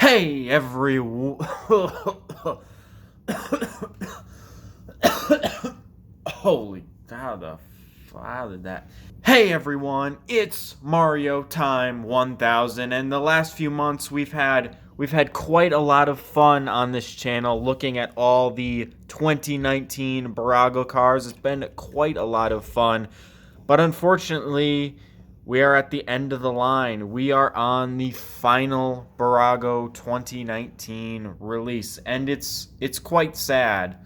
Hey everyone. Holy, how did that? Hey everyone, it's Mario Time 1000, and the last few months we've had quite a lot of fun on this channel looking at all the 2019 Bburago cars. It's been quite a lot of fun, but unfortunately, we are at the end of the line. We are on the final Bburago 2019 release, and it's quite sad.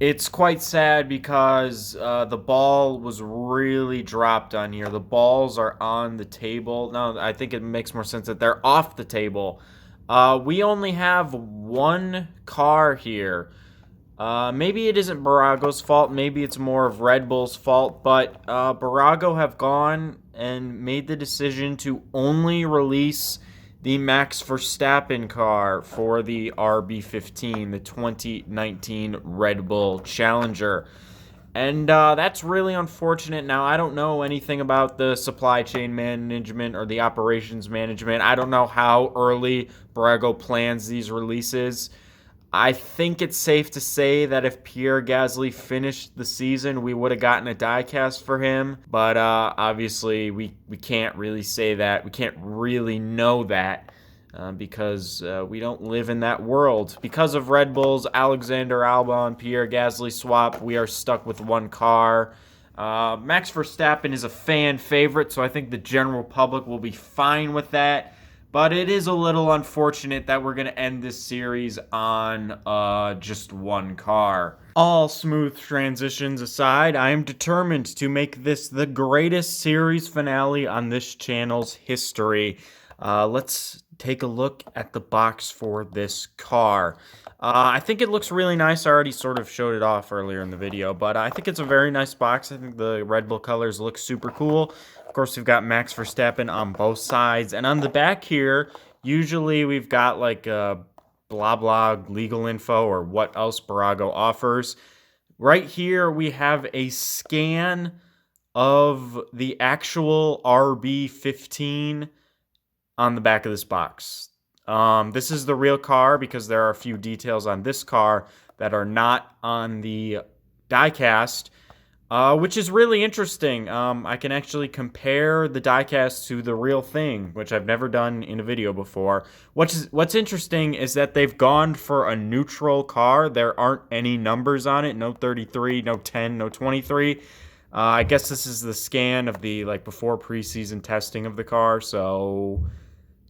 It's quite sad because the ball was really dropped on here. The balls are on the table. No, I think it makes more sense that they're off the table. We only have one car here. Maybe it isn't Bburago's fault. Maybe it's more of Red Bull's fault. But Bburago have gone and made the decision to only release the Max Verstappen car for the RB15, the 2019 Red Bull Challenger. And that's really unfortunate. Now, I don't know anything about the supply chain management or the operations management. I don't know how early Bburago plans these releases. I think it's safe to say that if Pierre Gasly finished the season, we would have gotten a diecast for him. But obviously, we can't really say that. We can't really know that because we don't live in that world. Because of Red Bull's Alexander Albon, Pierre Gasly swap, we are stuck with one car. Max Verstappen is a fan favorite, so I think the general public will be fine with that. But it is a little unfortunate that we're going to end this series on just one car. All smooth transitions aside, I am determined to make this the greatest series finale on this channel's history. Let's take a look at the box for this car. I think it looks really nice. I already sort of showed it off earlier in the video, but I think it's a very nice box. I think the Red Bull colors look super cool. Of course, we've got Max Verstappen on both sides. And on the back here, usually we've got like blah, blah, legal info or what else Bburago offers. Right here, we have a scan of the actual RB15 on the back of this box. This is the real car because there are a few details on this car that are not on the diecast. Which is really interesting. I can actually compare the diecast to the real thing, which I've never done in a video before. What's interesting is that they've gone for a neutral car. There aren't any numbers on it. No 33, no 10, no 23. I guess this is the scan of the before preseason testing of the car. So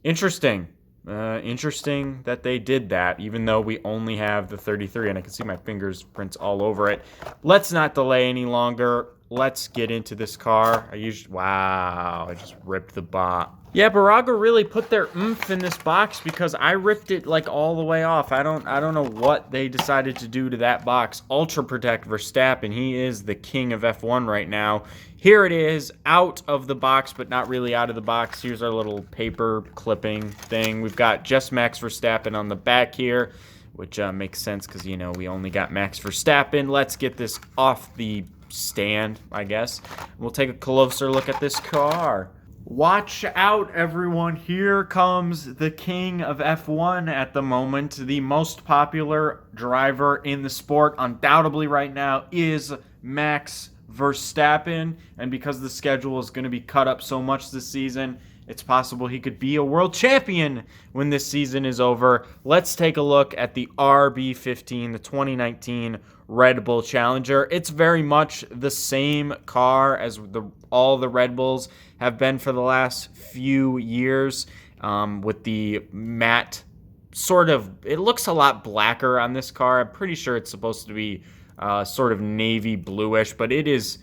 interesting. Interesting that they did that, even though we only have the 33, and I can see my fingerprints all over it. Let's not delay any longer. Let's get into this car. Wow, I just ripped the box. Yeah, Bburago really put their oomph in this box because I ripped it all the way off. I don't know what they decided to do to that box. Ultra Protect Verstappen. He is the king of F1 right now. Here it is, out of the box, but not really out of the box. Here's our little paper clipping thing. We've got just Max Verstappen on the back here, which makes sense because, we only got Max Verstappen. Let's get this off the stand, I guess. We'll take a closer look at this car. Watch out, everyone. Here comes the king of F1 at the moment. The most popular driver in the sport, undoubtedly right now, is Max Verstappen. And because the schedule is going to be cut up so much this season, it's possible he could be a world champion when this season is over. Let's take a look at the RB15, the 2019 Red Bull Challenger. It's very much the same car as all the Red Bulls have been for the last few years, with the matte it looks a lot blacker on this car. I'm pretty sure it's supposed to be sort of navy bluish, but it is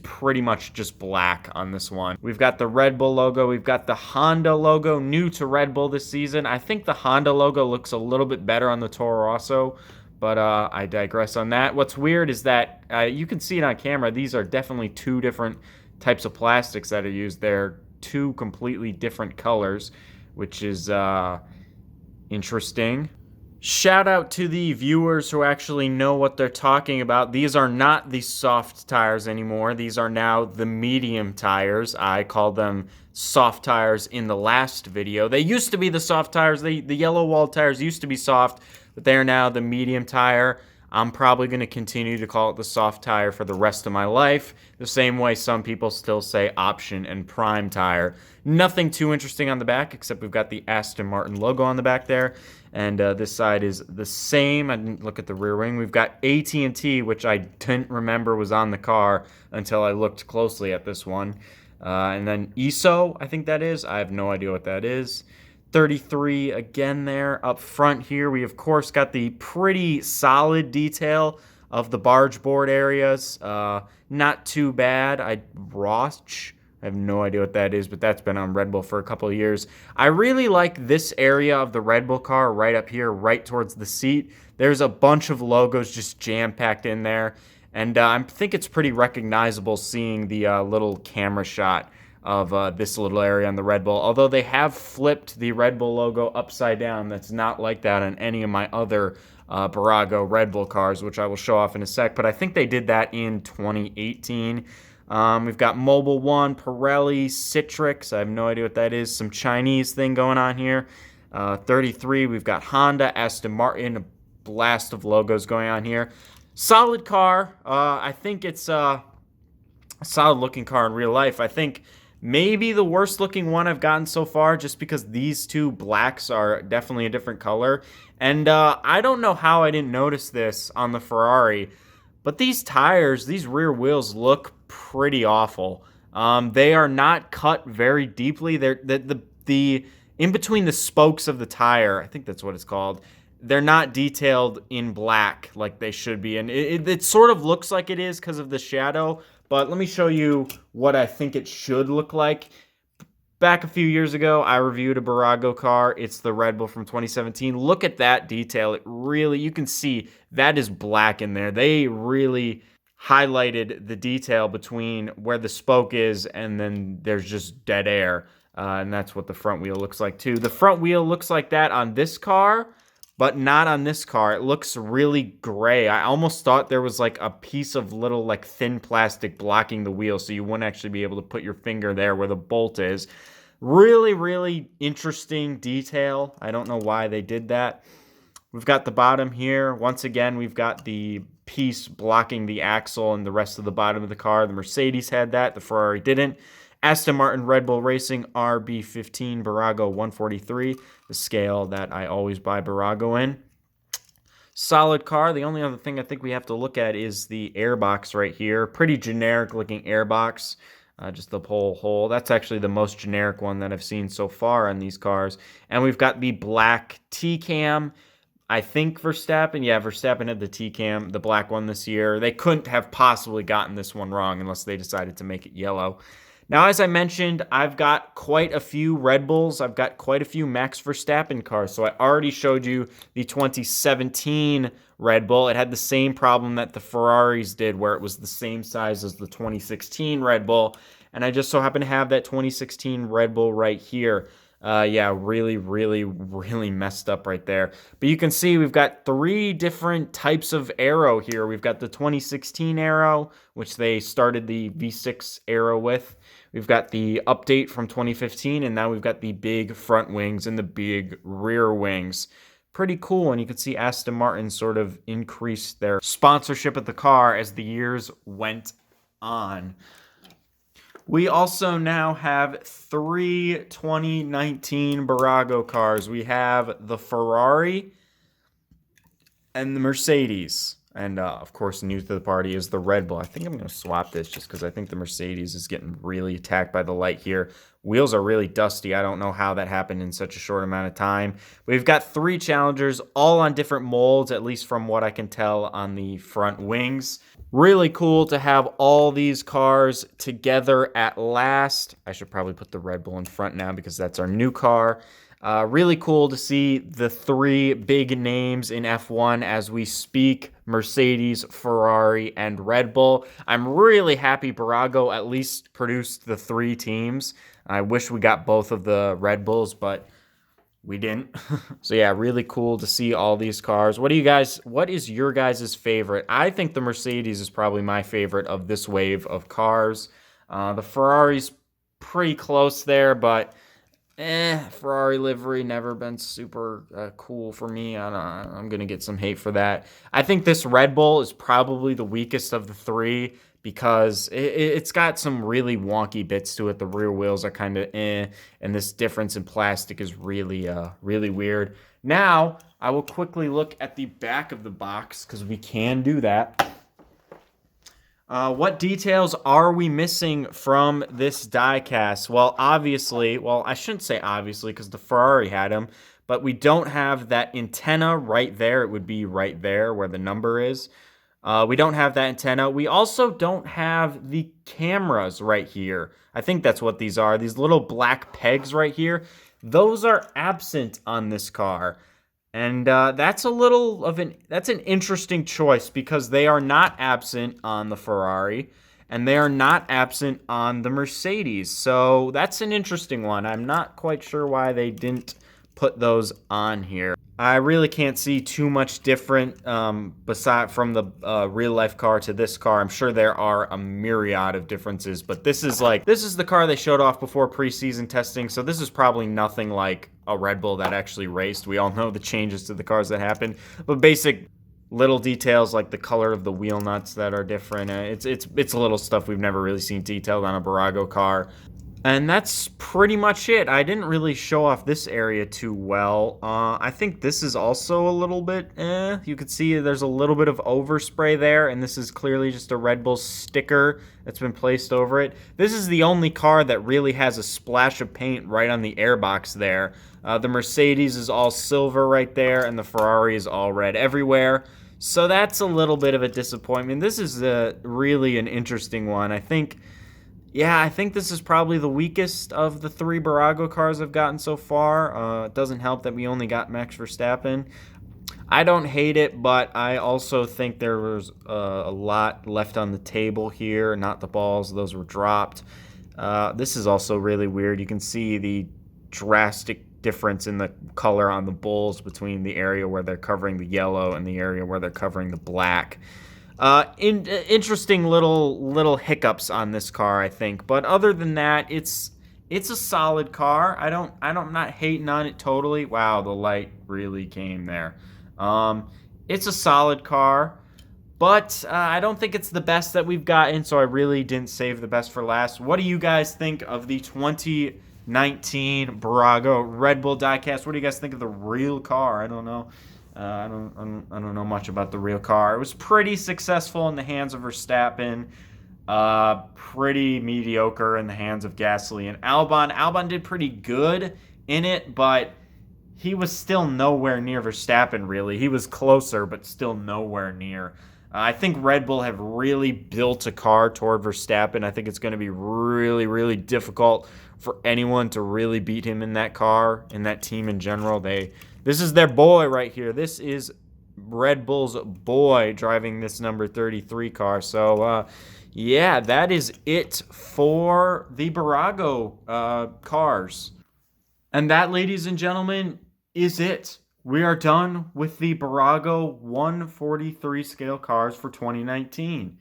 pretty much just black on this one. We've got the Red Bull logo. We've got the Honda logo, new to Red Bull this season. I think the Honda logo looks a little bit better on the Toro Rosso, but I digress on that. What's weird is that you can see it on camera. These are definitely two different types of plastics that are used. They're two completely different colors, which is interesting. Shout out to the viewers who actually know what they're talking about. These are not the soft tires anymore. These are now the medium tires. I called them soft tires in the last video. They used to be the soft tires. The yellow wall tires used to be soft, but they are now the medium tire. I'm probably going to continue to call it the soft tire for the rest of my life, the same way some people still say option and prime tire. Nothing too interesting on the back, except we've got the Aston Martin logo on the back there, and this side is the same. I didn't look at the rear wing. We've got AT&T, which I didn't remember was on the car until I looked closely at this one. And then ESO, I think that is. I have no idea what that is. 33 again there. Up front here, we of course got the pretty solid detail of the barge board areas. Not too bad. I have no idea what that is, but that's been on Red Bull for a couple of years. I really like this area of the Red Bull car right up here, right towards the seat. There's a bunch of logos just jam-packed in there, and I think it's pretty recognizable seeing the little camera shot of this little area on the Red Bull. Although they have flipped the Red Bull logo upside down. That's not like that on any of my other Bburago Red Bull cars, which I will show off in a sec. But I think they did that in 2018. We've got Mobile One, Pirelli, Citrix. I have no idea what that is. Some Chinese thing going on here. 33, we've got Honda, Aston Martin, a blast of logos going on here. Solid car. I think it's a solid looking car in real life. I think maybe the worst looking one I've gotten so far, just because these two blacks are definitely a different color. And I don't know how I didn't notice this on the Ferrari, but these tires, these rear wheels look pretty awful. They are not cut very deeply. They're the in between the spokes of the tire, I think that's what it's called, they're not detailed in black like they should be. And it sort of looks like it is because of the shadow, but let me show you what I think it should look like. Back a few years ago, I reviewed a Bburago car. It's the Red Bull from 2017. Look at that detail. It really, you can see that is black in there. They really highlighted the detail between where the spoke is and then there's just dead air. And that's what the front wheel looks like too. The front wheel looks like that on this car, but not on this car. It looks really gray. I almost thought there was like a piece of little like thin plastic blocking the wheel, so you wouldn't actually be able to put your finger there where the bolt is. Really, really interesting detail. I don't know why they did that. We've got the bottom here. Once again, we've got the piece blocking the axle and the rest of the bottom of the car. The Mercedes had that. The Ferrari didn't. Aston Martin Red Bull Racing RB15 Bburago 143, the scale that I always buy Bburago in. Solid car. The only other thing I think we have to look at is the airbox right here. Pretty generic looking airbox. Just the whole hole. That's actually the most generic one that I've seen so far on these cars. And we've got the black T-cam. I think Verstappen, yeah, Verstappen had the T-cam, the black one this year. They couldn't have possibly gotten this one wrong unless they decided to make it yellow. Now, as I mentioned, I've got quite a few Red Bulls. I've got quite a few Max Verstappen cars. So I already showed you the 2017 Red Bull. It had the same problem that the Ferraris did, where it was the same size as the 2016 Red Bull. And I just so happen to have that 2016 Red Bull right here. Yeah, really, really, really messed up right there. But you can see we've got three different types of aero here. We've got the 2016 aero, which they started the V6 aero with. We've got the update from 2015, and now we've got the big front wings and the big rear wings. Pretty cool, and you can see Aston Martin sort of increased their sponsorship of the car as the years went on. We also now have three 2019 Bburago cars. We have the Ferrari and the Mercedes. And, of course, new to the party is the Red Bull. I think I'm going to swap this just because I think the Mercedes is getting really attacked by the light here. Wheels are really dusty. I don't know how that happened in such a short amount of time. We've got three Challengers, all on different molds, at least from what I can tell on the front wings. Really cool to have all these cars together at last. I should probably put the Red Bull in front now because that's our new car. Really cool to see the three big names in F1 as we speak: Mercedes, Ferrari, and Red Bull. I'm really happy Bburago at least produced the three teams. I wish we got both of the Red Bulls, but we didn't. So yeah, really cool to see all these cars. What is your guys' favorite? I think the Mercedes is probably my favorite of this wave of cars. The Ferrari's pretty close there, but Ferrari livery never been super cool for me. I'm gonna get some hate for that. I think this Red Bull is probably the weakest of the three because it's got some really wonky bits to it. The rear wheels are kind of and this difference in plastic is really weird. Now, I will quickly look at the back of the box because we can do that. What details are we missing from this diecast? Well, obviously, I shouldn't say obviously because the Ferrari had them, but we don't have that antenna right there. It would be right there where the number is. We don't have that antenna. We also don't have the cameras right here. I think that's what these are. These little black pegs right here. Those are absent on this car. And that's an interesting choice because they are not absent on the Ferrari and they are not absent on the Mercedes. So that's an interesting one. I'm not quite sure why they didn't put those on here. I really can't see too much different beside from the real life car to this car. I'm sure there are a myriad of differences, but this is the car they showed off before preseason testing, so this is probably nothing like a Red Bull that actually raced. We all know the changes to the cars that happened, but basic little details like the color of the wheel nuts that are different. It's little stuff we've never really seen detailed on a Bburago car. And that's pretty much it. I didn't really show off this area too well. I think this is also a little bit, You could see there's a little bit of overspray there, and this is clearly just a Red Bull sticker that's been placed over it. This is the only car that really has a splash of paint right on the airbox there. The Mercedes is all silver right there, and the Ferrari is all red everywhere. So that's a little bit of a disappointment. This is really an interesting one. I think this is probably the weakest of the three Bburago cars I've gotten so far. It doesn't help that we only got Max Verstappen. I don't hate it, but I also think there was a lot left on the table here. Not the balls, those were dropped. This is also really weird. You can see the drastic difference in the color on the bulls between the area where they're covering the yellow and the area where they're covering the black. Interesting little hiccups on this car, I think. But other than that, it's a solid car. I'm not hating on it totally. Wow, the light really came there. It's a solid car, but I don't think it's the best that we've gotten, so I really didn't save the best for last. What do you guys think of the 2019 Bburago Red Bull diecast? What do you guys think of the real car? I don't know. I don't know much about the real car. It was pretty successful in the hands of Verstappen. Pretty mediocre in the hands of Gasly and Albon. Albon did pretty good in it, but he was still nowhere near Verstappen, really. He was closer, but still nowhere near. I think Red Bull have really built a car toward Verstappen. I think it's going to be really difficult for anyone to really beat him in that car, in that team in general. This is their boy right here. This is Red Bull's boy driving this number 33 car. So, yeah, that is it for the Bburago cars. And that, ladies and gentlemen, is it. We are done with the Bburago 143 scale cars for 2019.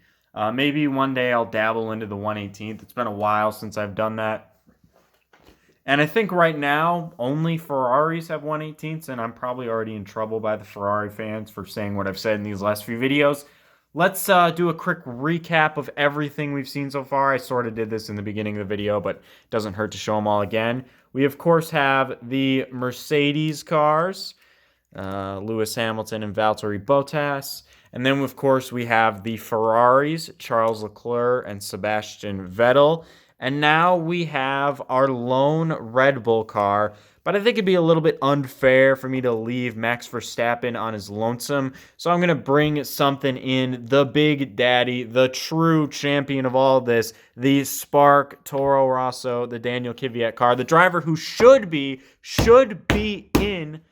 Maybe one day I'll dabble into the 118th. It's been a while since I've done that. And I think right now, only Ferraris have 118ths, and I'm probably already in trouble by the Ferrari fans for saying what I've said in these last few videos. Let's do a quick recap of everything we've seen so far. I sort of did this in the beginning of the video, but it doesn't hurt to show them all again. We, of course, have the Mercedes cars, Lewis Hamilton and Valtteri Bottas. And then, of course, we have the Ferraris, Charles Leclerc and Sebastian Vettel. And now we have our lone Red Bull car. But I think it'd be a little bit unfair for me to leave Max Verstappen on his lonesome. So I'm going to bring something in, the Big Daddy, the true champion of all this, the Spark Toro Rosso, the Daniel Kvyat car, the driver who should be in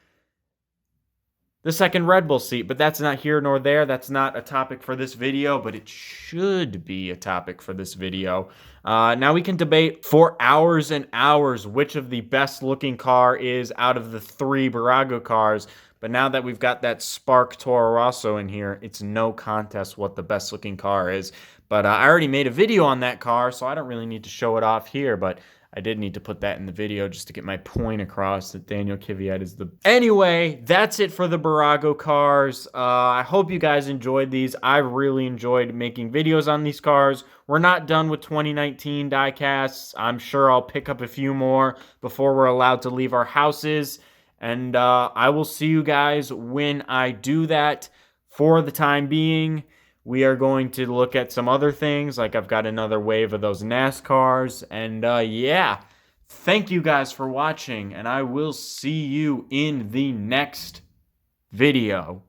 the second Red Bull seat, but that's not here nor there. That's not a topic for this video, but it should be a topic for this video. Now we can debate for hours and hours which of the best looking car is out of the 3 Bburago cars, but now that we've got that Spark Toro Rosso in here, it's no contest what the best looking car is. But I already made a video on that car, so I don't really need to show it off here, but I did need to put that in the video just to get my point across that Daniel Kvyat is the... Anyway, that's it for the Bburago cars. I hope you guys enjoyed these. I really enjoyed making videos on these cars. We're not done with 2019 diecasts. I'm sure I'll pick up a few more before we're allowed to leave our houses. And I will see you guys when I do that. For the time being, we are going to look at some other things, like I've got another wave of those NASCARs, and yeah, thank you guys for watching, and I will see you in the next video.